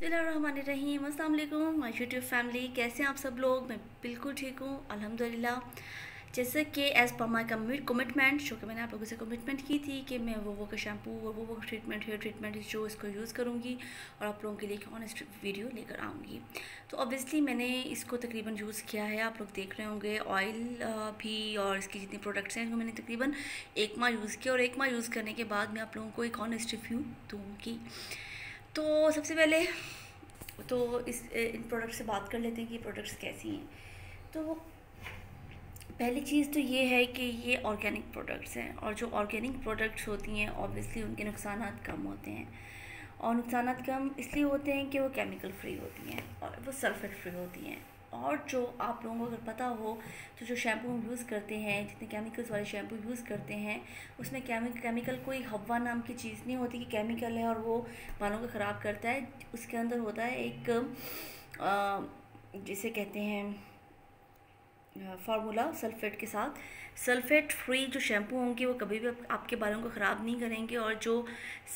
बिस्मिल्लाहिर्रहमानिर्रहीम। अस्सलाम वालेकुम माय यूट्यूब फैमिली, कैसे हैं आप सब लोग। मैं बिल्कुल ठीक हूँ अल्हम्दुलिल्लाह। जैसे कि एज़ पर माई कमिटमेंट, जो कि मैंने आप लोगों से कमिटमेंट की थी कि मैं वो का शैम्पू और वो का ट्रीटमेंट, हेयर ट्रीटमेंट जो इसको यूज़ करूँगी और आप लोगों के लिए एक ऑनेस्ट वीडियो लेकर आऊँगी। तो ऑब्वियसली मैंने इसको तकरीबन यूज़ किया है, आप लोग देख रहे होंगे ऑयल भी, और इसकी जितनी प्रोडक्ट्स हैं वो मैंने तकरीबन 1 माह यूज़ किया, और 1 माह यूज़ करने के बाद मैं आप लोगों को एक ऑनेस्ट रिव्यू दूँगी। तो सबसे पहले तो इन प्रोडक्ट्स से बात कर लेते हैं कि प्रोडक्ट्स कैसी हैं। तो पहली चीज़ तो ये है कि ये ऑर्गेनिक प्रोडक्ट्स हैं, और जो ऑर्गेनिक प्रोडक्ट्स होती हैं ऑब्वियसली उनके नुकसानात कम होते हैं, और नुकसानात कम इसलिए होते हैं कि वो केमिकल फ्री होती हैं और वो सल्फेट फ्री होती हैं। और जो आप लोगों को अगर पता हो तो जो शैम्पू हम यूज़ करते हैं, जितने केमिकल्स वाले शैम्पू यूज़ करते हैं, उसमें केमिकल कोई हवा नाम की चीज़ नहीं होती कि केमिकल है और वो बालों को ख़राब करता है। उसके अंदर होता है एक जिसे कहते हैं फार्मूला सल्फ़ेट के साथ। सल्फ़ेट फ्री जो शैम्पू होंगे वो कभी भी आपके बालों को ख़राब नहीं करेंगे, और जो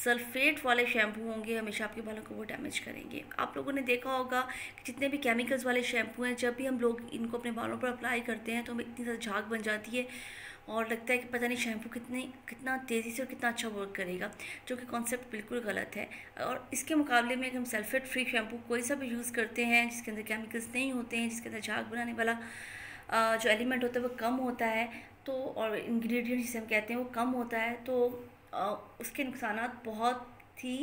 सल्फ़ेट वाले शैम्पू होंगे हमेशा आपके बालों को वो डैमेज करेंगे। आप लोगों ने देखा होगा कि जितने भी केमिकल्स वाले शैम्पू हैं, जब भी हम लोग इनको अपने बालों पर अप्लाई करते हैं तो हमें इतनी ज़्यादा झाग बन जाती है और लगता है कि पता नहीं शैम्पू कितना तेज़ी से और कितना अच्छा वर्क करेगा, जो कि कॉन्सेप्ट बिल्कुल गलत है। और इसके मुकाबले में हम सल्फ़ेट फ्री शैम्पू कोई सा भी यूज़ करते हैं जिसके अंदर केमिकल्स नहीं होते हैं, जिसके अंदर झाग बनाने वाला जो एलिमेंट होता है वो कम होता है, तो और इंग्रेडिएंट जिसे हम कहते हैं वो कम होता है, तो उसके नुकसानात बहुत ही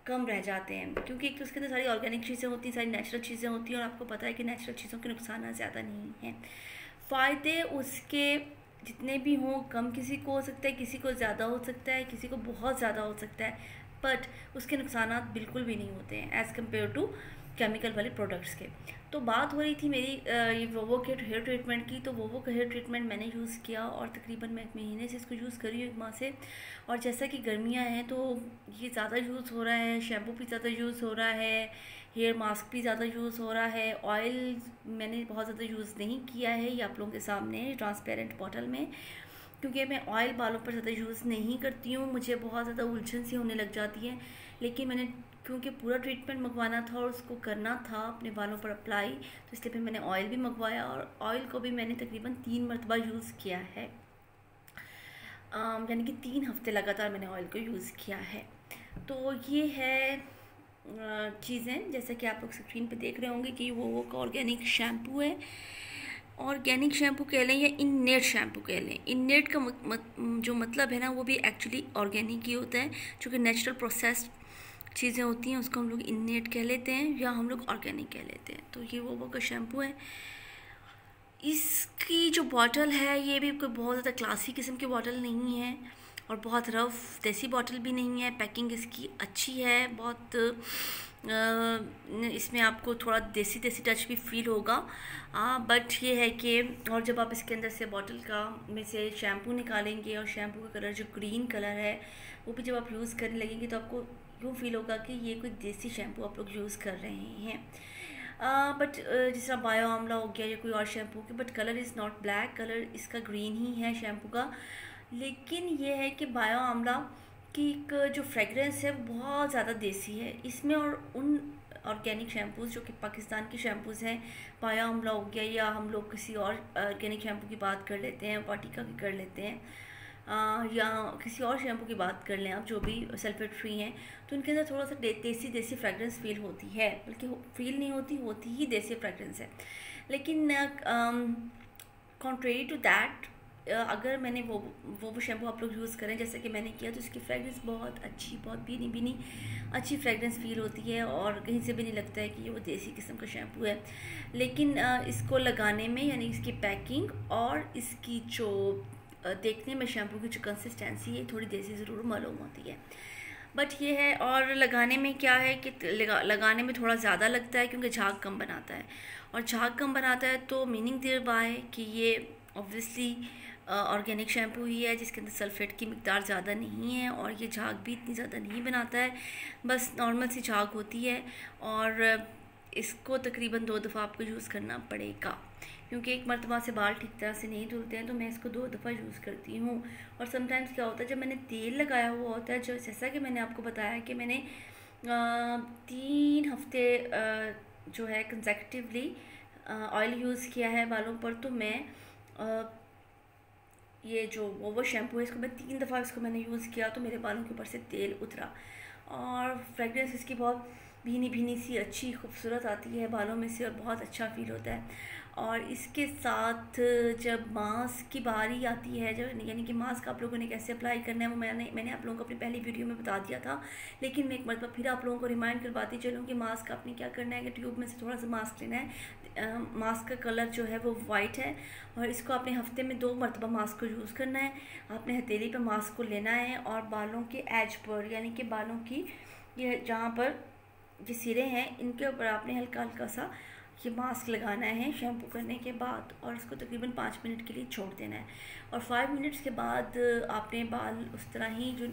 कम रह जाते हैं, क्योंकि एक तो उसके अंदर सारी ऑर्गेनिक चीज़ें होती हैं, सारी नेचुरल चीज़ें होती हैं, और आपको पता है कि नेचुरल चीज़ों के नुकसान ज़्यादा नहीं हैं। फ़ायदे उसके जितने भी हों कम किसी को हो सकता है, किसी को ज़्यादा हो सकता है, किसी को बहुत ज़्यादा हो सकता है, बट उसके नुकसानात बिल्कुल भी नहीं होते हैं एज़ कम्पेयर टू केमिकल वाले प्रोडक्ट्स के। तो बात हो रही थी मेरी ये वोवो के हेयर ट्रीटमेंट की। तो वोवो का हेयर ट्रीटमेंट मैंने यूज़ किया और तकरीबन मैं 1 महीने से इसको यूज़ कर रही हूँ, 1 माह से। और जैसा कि गर्मियाँ हैं तो ये ज़्यादा यूज़ हो रहा है, शैम्पू भी ज़्यादा यूज़ हो रहा है, हेयर मास्क भी ज़्यादा यूज़ हो रहा है। ऑयल मैंने बहुत ज़्यादा यूज़ नहीं किया है, ये आप लोगों के सामने ट्रांसपेरेंट बॉटल में, क्योंकि मैं ऑयल बालों पर ज़्यादा यूज़ नहीं करती हूँ, मुझे बहुत ज़्यादा उलझन सी होने लग जाती है। लेकिन मैंने क्योंकि पूरा ट्रीटमेंट मंगवाना था और उसको करना था अपने बालों पर अप्लाई, तो इसलिए फिर मैंने ऑयल भी मंगवाया, और ऑयल को भी मैंने तकरीबन 3 मरतबा यूज़ किया है, यानी कि 3 हफ्ते लगातार मैंने ऑयल को यूज़ किया है। तो ये है चीज़ें, जैसा कि आप लोग स्क्रीन पे देख रहे होंगे कि वो का ऑर्गेनिक शैम्पू है। ऑर्गेनिक शैम्पू कह लें या इननेट शैम्पू कह लें, इननेट का जो मतलब है ना वो भी एक्चुअली ऑर्गेनिक ही होता है, जो कि नेचुरल प्रोसेस्ड चीज़ें होती हैं उसको हम लोग इननेट कह लेते हैं या हम लोग ऑर्गेनिक कह लेते हैं। तो ये वो का शैम्पू है। इसकी जो बॉटल है ये भी कोई बहुत ज़्यादा क्लासी किस्म की बॉटल नहीं है, और बहुत रफ़ देसी बॉटल भी नहीं है। पैकिंग इसकी अच्छी है, बहुत इसमें आपको थोड़ा देसी टच भी फील होगा, बट ये है कि और जब आप इसके अंदर से बॉटल का में से शैम्पू निकालेंगे और शैम्पू का कलर जो ग्रीन कलर है वो भी जब आप यूज़ करने लगेंगे तो आपको यूँ फील होगा कि ये कोई देसी शैम्पू आप लोग यूज़ कर रहे हैं। बट जिस तरह बायो आंवला हो गया या कोई और शैम्पू की, but colour is not black, colour इसका ग्रीन ही है शैम्पू का। लेकिन ये है कि बायो आंवला की एक जो फ्रेगरेंस है वो बहुत ज़्यादा देसी है इसमें, और उन ऑर्गेनिक शैम्पूज़ जो कि पाकिस्तान की शैम्पूज़ हैं, बायो आंवला हो गया, या हम लोग किसी और ऑर्गेनिक शैम्पू की बात कर लेते हैं, वाटिका की कर लेते हैं, या किसी और शैम्पू की बात कर लें आप जो भी सल्फेट फ्री हैं, तो उनके अंदर थोड़ा सा देसी फ्रेगरेंस फील होती है, बल्कि फील नहीं होती ही देसी फ्रेगरेंस है। लेकिन कॉन्ट्रेरी टू दैट, अगर मैंने वो शैम्पू आप लोग यूज़ करें जैसे कि मैंने किया, तो इसकी फ्रेगरेंस बहुत अच्छी, बहुत भीनी अच्छी फ्रेगरेंस फील होती है, और कहीं से भी नहीं लगता है कि ये वो देसी किस्म का शैम्पू है। लेकिन इसको लगाने में, यानी इसकी पैकिंग और इसकी जो देखने में शैम्पू की जो कंसिस्टेंसी है थोड़ी देसी ज़रूर मालूम होती है, बट ये है। और लगाने में क्या है कि लगाने में थोड़ा ज़्यादा लगता है क्योंकि झाग कम बनाता है, और झाग कम बनाता है तो मीनिंग देयर बाय कि ये ऑब्वियसली ऑर्गेनिक शैम्पू ही है जिसके अंदर सल्फ़ेट की मिकदार ज़्यादा नहीं है, और ये झाग भी इतनी ज़्यादा नहीं बनाता है, बस नॉर्मल सी झाग होती है। और इसको तकरीबन 2 दफ़ा आपको यूज़ करना पड़ेगा, क्योंकि एक मरतबा से बाल ठीक तरह से नहीं धुलते हैं, तो मैं इसको 2 दफ़ा यूज़ करती हूँ। और समटाइम्स क्या होता है, जब मैंने तेल लगाया हुआ होता है, जो जैसा कि मैंने आपको बताया कि मैंने 3 हफ्ते जो है कंसेक्टिवली ऑयल यूज़ किया है बालों पर, तो मैं अ, ये जो ओवर शैम्पू है इसको मैं 3 दफ़ा इसको मैंने यूज़ किया तो मेरे बालों के ऊपर से तेल उतरा। और फ्रेगरेंस इसकी बहुत भीनी भीनी सी अच्छी खूबसूरत आती है बालों में से और बहुत अच्छा फ़ील होता है। और इसके साथ जब मास्क की बारी आती है, जब यानी कि मास्क आप लोगों ने कैसे अप्लाई करना है वो मैंने आप लोगों को अपनी पहली वीडियो में बता दिया था, लेकिन मैं एक मरतबा फिर आप लोगों को रिमाइंड करवाती चलूँ कि मास्क आपने क्या करना है कि ट्यूब में से थोड़ा सा मास्क लेना है। मास्क का कलर जो है वो वाइट है और इसको आपने हफ्ते में 2 मरतबा मास्क को यूज़ करना है। आपने हथेली पर मास्क को लेना है और बालों के एज पर, यानी कि बालों की ये जहाँ पर ये सिरे हैं इनके ऊपर आपने हल्का हल्का सा ये मास्क लगाना है शैम्पू करने के बाद, और इसको तकरीबन 5 मिनट के लिए छोड़ देना है। और 5 मिनट्स के बाद आपने बाल उस तरह ही जो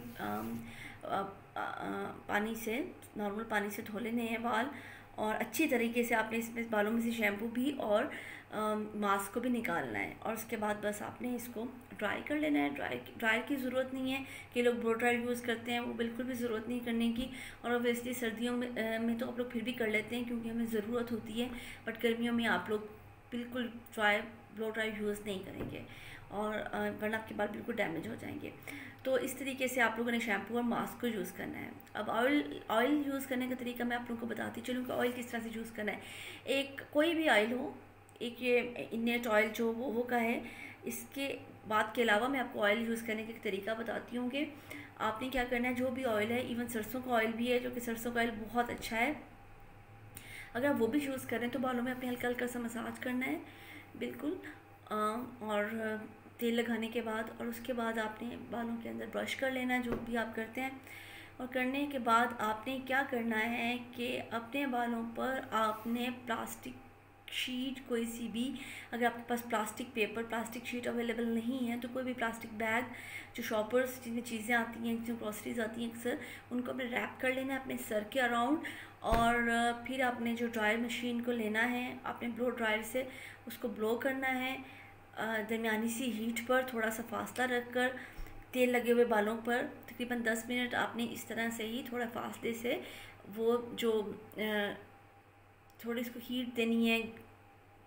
पानी से, नॉर्मल पानी से धो लेने हैं बाल, और अच्छी तरीके से आपने इसमें बालों में से शैम्पू भी और मास्क को भी निकालना है। और उसके बाद बस आपने इसको ड्राई कर लेना है। ड्राई की ज़रूरत नहीं है कि लोग ब्लो ड्राई यूज़ करते हैं, वो बिल्कुल भी ज़रूरत नहीं करने की। और ऑब्वियसली सर्दियों में तो आप लोग फिर भी कर लेते हैं क्योंकि हमें ज़रूरत होती है, बट गर्मियों में आप लोग बिल्कुल ब्लो ड्राई यूज़ नहीं करेंगे और वरना आपके बाल बिल्कुल डैमेज हो जाएंगे। तो इस तरीके से आप लोगों ने शैम्पू और मास्क को यूज़ करना है। अब ऑयल यूज़ करने का तरीका मैं आप लोगों को बताती चलूँ कि ऑयल किस तरह से यूज़ करना है। एक कोई भी ऑयल हो, एक ये इन्नेट ऑयल जो वो का है, इसके बाद के अलावा मैं आपको ऑयल यूज़ करने का तरीका बताती हूँ कि आपने क्या करना है। जो भी ऑयल है, इवन सरसों का ऑयल भी है, जो कि सरसों का ऑयल बहुत अच्छा है, अगर आप वो भी यूज़ करें तो बालों में अपने हल्का हल्का सा मसाज करना है बिल्कुल। और तेल लगाने के बाद, और उसके बाद आपने बालों के अंदर ब्रश कर लेना है जो भी आप करते हैं। और करने के बाद आपने क्या करना है कि अपने बालों पर आपने प्लास्टिक शीट कोई सी भी, अगर आपके पास plastic paper, plastic sheet available नहीं है तो कोई भी प्लास्टिक बैग, जो शॉपर्स जिनमें चीज़ें आती हैं, जिसमें ग्रॉसरीज आती हैं अक्सर, उनको अपने रैप कर लेना है अपने सर के अराउंड। और फिर आपने जो ड्रायर मशीन को लेना है, आपने ब्लो ड्रायर से उसको ब्लो करना है दरमियानी सी हीट पर, थोड़ा सा फासला रख कर तेल लगे हुए बालों पर तकरीबन 10 मिनट आपने इस तरह से ही थोड़ा फासले से वो जो थोड़ी इसको हीट देनी है,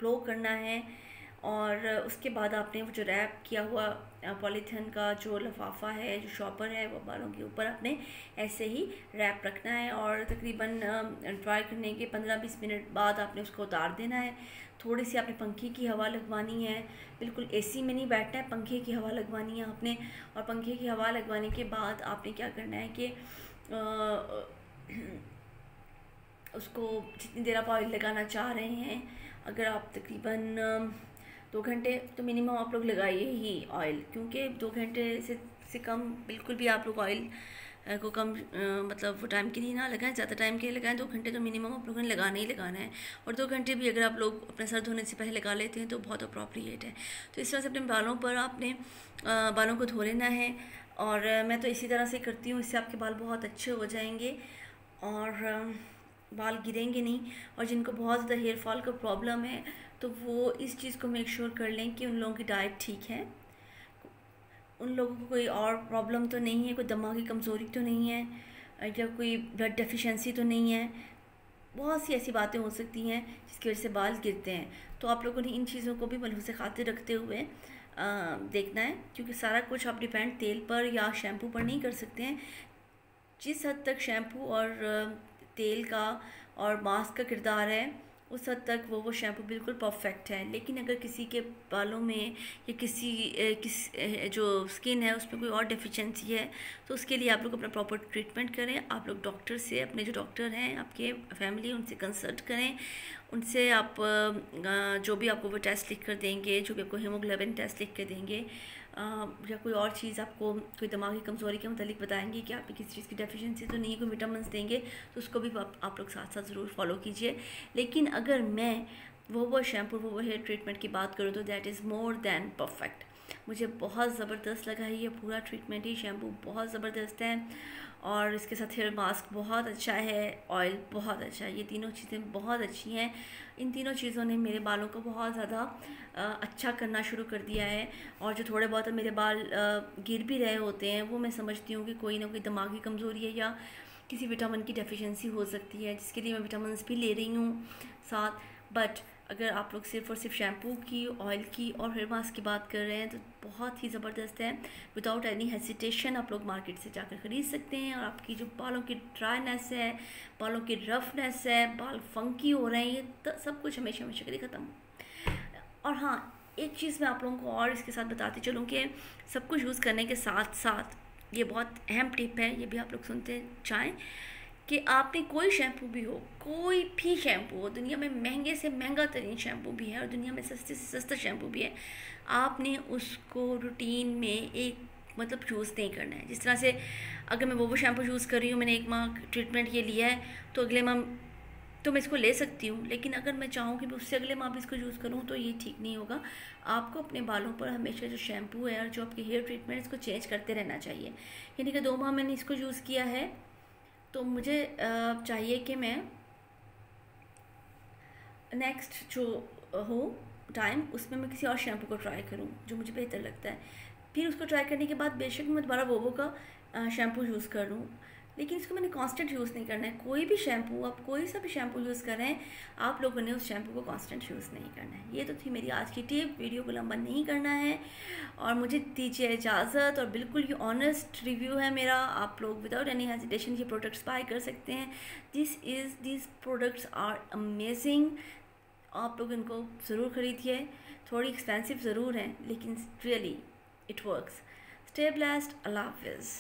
ब्लो करना है। और उसके बाद आपने वो जो रैप किया हुआ पॉलीथीन का जो लिफाफा है, जो शॉपर है, वो बालों के ऊपर आपने ऐसे ही रैप रखना है। और तकरीबन ड्राई करने के 15-20 मिनट बाद आपने उसको उतार देना है। थोड़ी सी आपने पंखे की हवा लगवानी है, बिल्कुल एसी में नहीं बैठना है, पंखे की हवा लगवानी है आपने। और पंखे की हवा लगवाने के बाद आपने क्या करना है कि उसको जितनी देर आप ऑयल लगाना चाह रहे हैं, अगर आप तकरीबन 2 घंटे तो मिनिमम आप लोग लगाइए ही ऑयल, क्योंकि 2 घंटे से कम बिल्कुल भी आप लोग ऑयल को कम मतलब वो टाइम के लिए ना लगाएं, ज़्यादा टाइम के लिए लगाएं। 2 घंटे तो मिनिमम आप लोगों ने लगाना ही लगाना है। और 2 घंटे भी अगर आप लोग अपने सर धोने से पहले लगा लेते हैं तो बहुत अप्रोप्रिएट है। तो इस तरह से अपने बालों पर आपने बालों को धो लेना है। और मैं तो इसी तरह से करती हूँ, इससे आपके बाल बहुत अच्छे हो जाएंगे और बाल गिरेंगे नहीं। और जिनको बहुत ज़्यादा हेयर फॉल का प्रॉब्लम है तो वो इस चीज़ को मेक श्योर कर लें कि उन लोगों की डाइट ठीक है, उन लोगों को कोई और प्रॉब्लम तो नहीं है, कोई दिमागी कमज़ोरी तो नहीं है, या कोई ब्लड डेफिशिएंसी तो नहीं है। बहुत सी ऐसी बातें हो सकती हैं जिसकी वजह से बाल गिरते हैं। तो आप लोगों ने इन चीज़ों को भी मलहूज़ खातिर रखते हुए देखना है, क्योंकि सारा कुछ आप डिपेंड तेल पर या शैम्पू पर नहीं कर सकते हैं। जिस हद तक शैम्पू और तेल का और मास्क का किरदार है, उस हद तक वो शैम्पू बिल्कुल परफेक्ट है। लेकिन अगर किसी के बालों में या जो स्किन है उसमें कोई और डेफिशिएंसी है तो उसके लिए आप लोग अपना प्रॉपर ट्रीटमेंट करें। आप लोग डॉक्टर से, अपने जो डॉक्टर हैं आपके फैमिली, उनसे कंसल्ट करें। उनसे आप जो भी आपको वो टेस्ट लिख कर देंगे, जो भी आपको हीमोग्लोबिन टेस्ट लिख कर देंगे या कोई और चीज़ आपको कोई दिमागी कमज़ोरी के मतलब बताएंगे कि आप किसी चीज़ की डेफिशिएंसी तो नहीं है, कोई विटामिन देंगे, तो उसको भी आप लोग साथ साथ ज़रूर फॉलो कीजिए। लेकिन अगर मैं वो शैम्पू, वो हेयर ट्रीटमेंट की बात करूँ तो that is more than perfect. मुझे बहुत ज़बरदस्त लगा है ये पूरा ट्रीटमेंट, ही शैम्पू बहुत ज़बरदस्त है और इसके साथ हेयर मास्क बहुत अच्छा है, ऑयल बहुत अच्छा है, ये तीनों चीज़ें बहुत अच्छी हैं। इन तीनों चीज़ों ने मेरे बालों को बहुत ज़्यादा अच्छा करना शुरू कर दिया है। और जो थोड़े बहुत मेरे बाल गिर भी रहे होते हैं वो मैं समझती हूँ कि कोई ना कोई दिमागी कमज़ोरी है या किसी विटामिन की डेफिशिएंसी हो सकती है, जिसके लिए मैं विटामिन भी ले रही हूँ साथ। बट अगर आप लोग सिर्फ और सिर्फ शैम्पू की, ऑयल की और हेयर मास्क की बात कर रहे हैं तो बहुत ही ज़बरदस्त है। विदाउट एनी हेसिटेशन आप लोग मार्केट से जाकर ख़रीद सकते हैं, और आपकी जो बालों की ड्राईनेस है, बालों की रफनेस है, बाल फंकी हो रहे हैं, ये सब कुछ हमेशा हमेशा के लिए ख़त्म। और हाँ, एक चीज़ मैं आप लोगों को और इसके साथ बताती चलूँ कि सब कुछ यूज़ करने के साथ साथ ये बहुत अहम टिप है, ये भी आप लोग सुनते चाहें, कि आपने कोई शैम्पू भी हो, कोई भी शैम्पू हो, दुनिया में महंगे से महंगा तरीन शैम्पू भी है और दुनिया में सस्ते से सस्ता शैम्पू भी है, आपने उसको रूटीन में एक मतलब यूज़ नहीं करना है। जिस तरह से अगर मैं वो शैम्पू यूज़ कर रही हूँ, मैंने 1 माह ट्रीटमेंट ये लिया है, तो अगले माह तो मैं इसको ले सकती हूँ, लेकिन अगर मैं चाहूँ कि मैं उससे अगले माह भी इसको यूज़ करूँ तो ये ठीक नहीं होगा। आपको अपने बालों पर हमेशा जो शैम्पू है और जो आपके हेयर ट्रीटमेंट, इसको चेंज करते रहना चाहिए। यानी कि 2 माह मैंने इसको यूज़ किया है, तो मुझे चाहिए कि मैं नेक्स्ट जो हो टाइम उसमें मैं किसी और शैम्पू को ट्राई करूं जो मुझे बेहतर लगता है। फिर उसको ट्राई करने के बाद बेशक मैं दोबारा वो का शैम्पू यूज़ कर लूँ, लेकिन इसको मैंने कांस्टेंट यूज़ नहीं करना है। कोई भी शैम्पू, आप कोई सा भी शैम्पू यूज़ कर रहे हैं, आप लोगों ने उस शैम्पू को कांस्टेंट यूज़ नहीं करना है। ये तो थी मेरी आज की टिप। वीडियो को लंबा नहीं करना है और मुझे दीजिए इजाज़त। और बिल्कुल ये ऑनेस्ट रिव्यू है मेरा, आप लोग विदाउट एनी हेजिटेशन ये प्रोडक्ट्स बाय कर सकते हैं। दीज प्रोडक्ट्स आर अमेजिंग, आप लोग इनको ज़रूर ख़रीदिए। थोड़ी एक्सपेंसिव ज़रूर हैं, लेकिन really it works. Stay blessed, अल्लाह हाफिज़।